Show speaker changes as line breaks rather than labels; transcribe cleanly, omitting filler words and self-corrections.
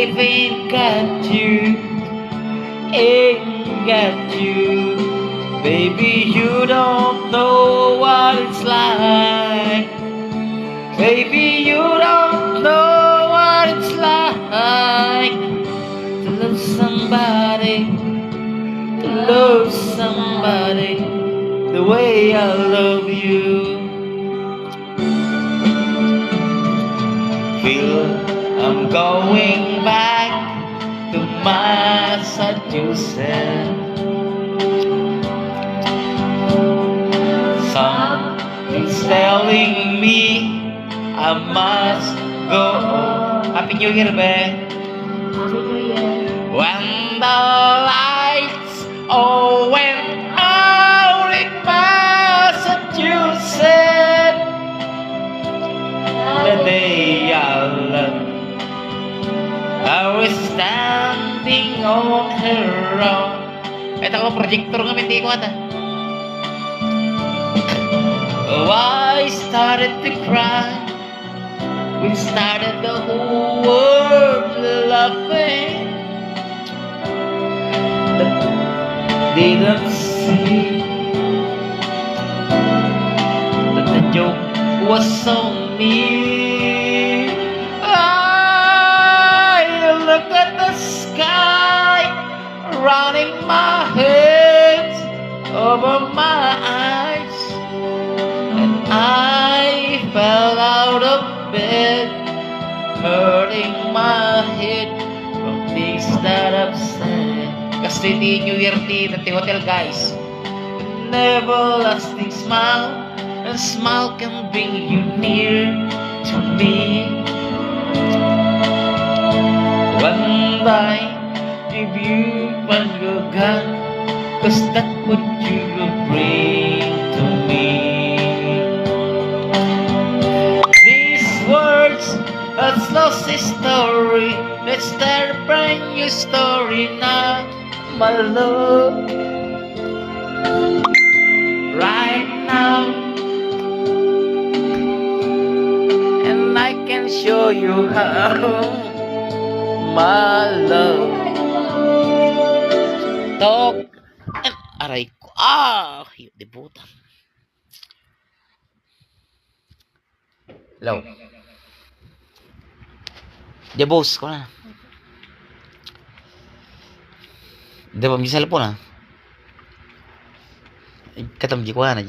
If ain't got you, ain't got you, baby, you don't know what it's like. Baby, you don't know what it's like to love somebody, to love somebody the way I love you. Feel I'm going back to Massachusetts. Something's telling me I must go. Happy New Year, be. When the lights all went out in Massachusetts, the day I left, I was standing on her own. Ito ko, projector nga, hindi ko ata. Oh, I started to cry. We started the whole world laughing. They didn't see that the joke was on me. I look at the sky, running my head over my eyes, and I fell out of bed, hurting my head from things that I've said. Kasi di New Year Tea at the hotel, guys. Never lasting smile, and smile can bring you near to me. One day, if you find your God, 'cause that's what you will bring to me. These words has lost its story. Let's start a brand new story now, my love. Right now, and I can show you how, my love. Talk and aray ko. Yun, di puta. Hello. Di boss ko na. Di ba, may cellphone na. Katamji ko na,